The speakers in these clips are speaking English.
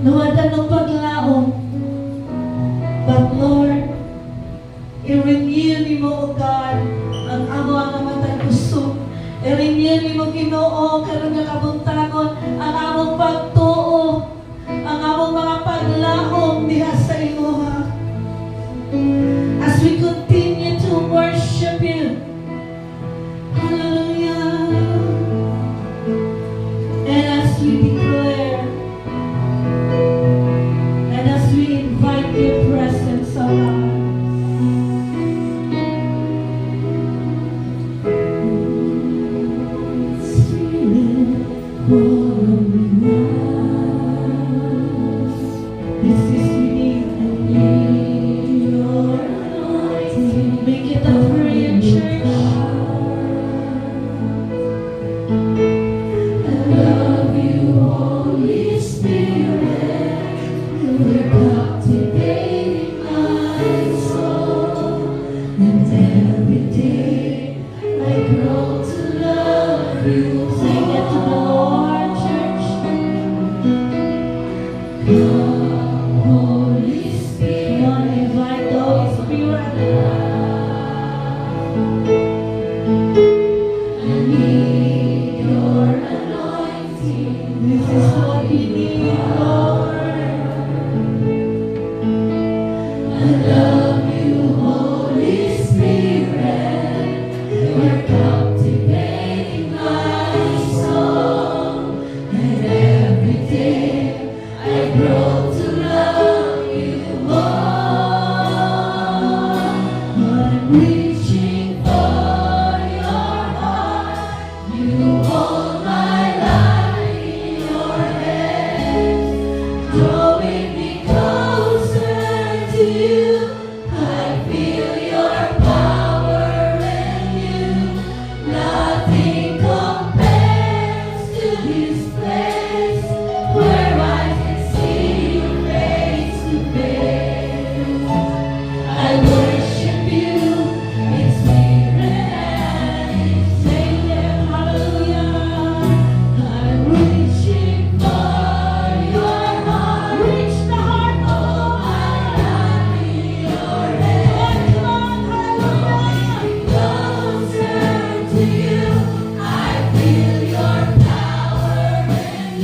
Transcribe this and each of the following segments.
Nawadan ng paglaom. But Lord, i-renew ni mo, O God, ang amo ang matang gusto. I-renew ni mo, Ginoo, karon nga kabuntagon, ang among pagtuo, ang among mga paglaom diha sa imo, ha? As we continue to worship you. Hallelujah. And as we declare, and as we invite your presence, O God. This is unique and need your anointing. Make it a prayer, church. I love you, Holy Spirit. You're captivating my soul. And every day I grow to love you. Sing it to the Lord, church. Come, Holy Spirit. Come on, invite the Holy Spirit. I need your anointing. This is what we need, Lord. I love you, Holy Spirit. You're captivating my soul. And every day I grow to love you more. I'm reaching for your heart. You hold my life in your hands, drawing me closer to you. I feel your power in you. Nothing compares to this place where I can see you face to face. I worship you in spirit and in truth. Hallelujah. I'm reaching for your heart. Reach the heart of my life in your hands. Come on, hallelujah. Closer to you. I feel your power in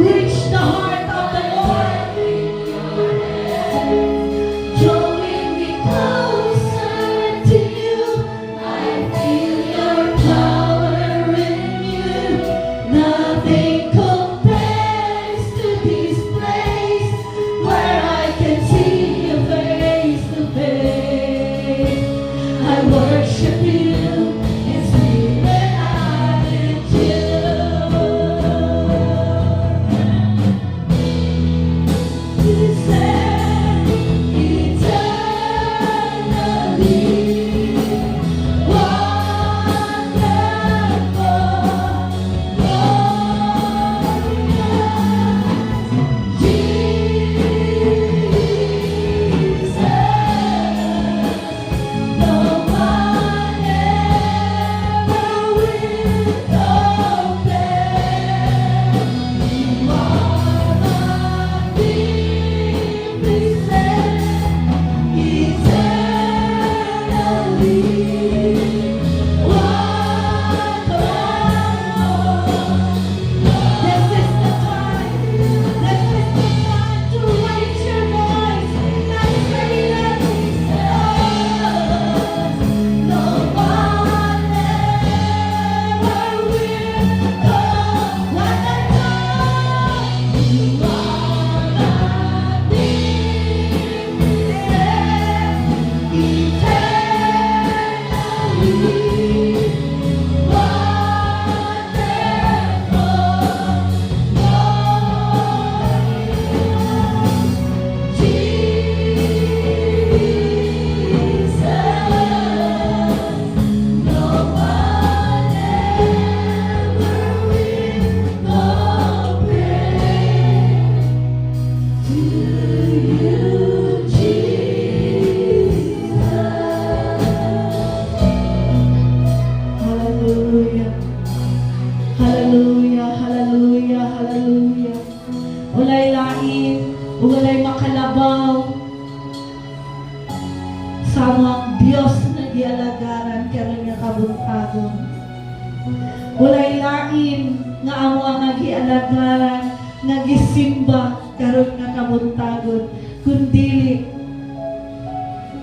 reach the heart of the Lord. Drawing me closer to you. I feel your power in you. Nothing compares to this place where I can see you face to face. I worship you in spirit and in truth. You said eternally Hallelujah. Hallelujah, hallelujah, hallelujah. Walay lain, walay makalabaw sa mga Diyos na gialagaran karon nga kabuntagon. Walay lain nga amo ang gialagaran nga gisimba karon nga kabuntagon, kundi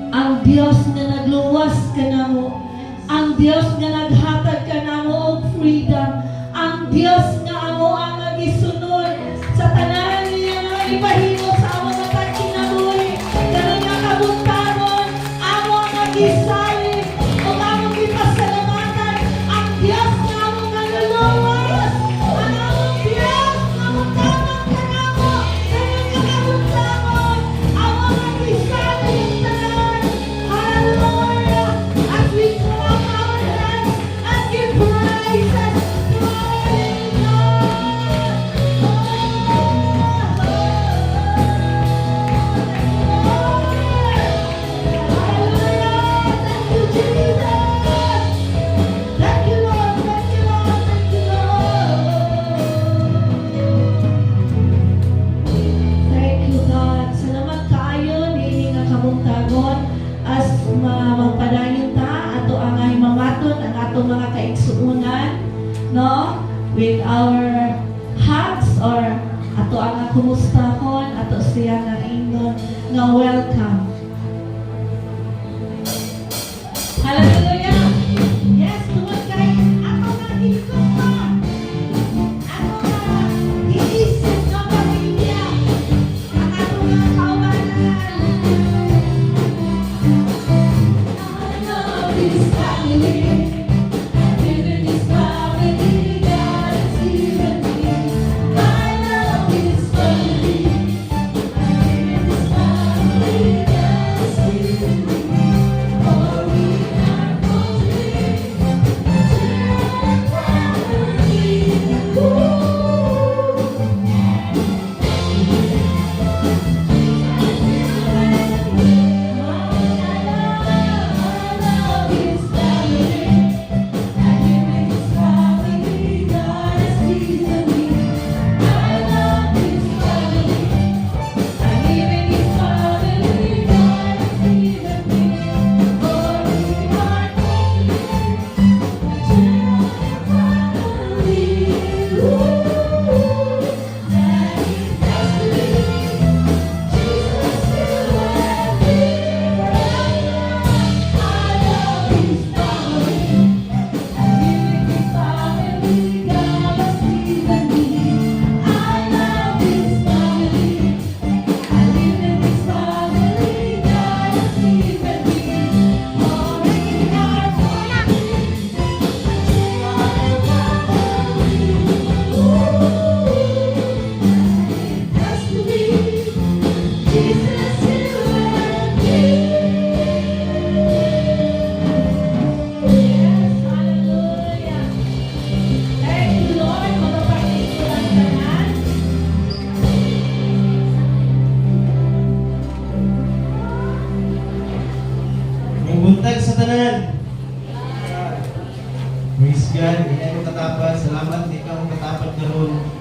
ang Diyos nga nagluwas kanamo, ang Diyos nga naghatag kanamo og freedom, ang Diyos nga amo ang nagisunod sa tanan niya nga ipahimo sa amo nga pagkinabuhi. Karon nga kabuntagon, amo ang nagisalig o amo gipasalamatan ang Diyos nga amo nga naluluwas, ang among Diyos nga magkamang kanamo. Karon nga kabuntagon, amo ang nagisalig ang tanan. Hallelujah! As we clap our hands and give praises to our mga kaigsuunan, no? With our hugs or ato ang kumustahon, ato siya nga ingon nga welcome. Hallelujah! Yes, tungod kay ato nga isupa, ato nga iisip nga pamilya, ang ato nga kaubanan. I love this family. Yeah. Buntag sa tanan. Praise God. Iyan yung katapat. Salamat. Ikaw ang katapat karon.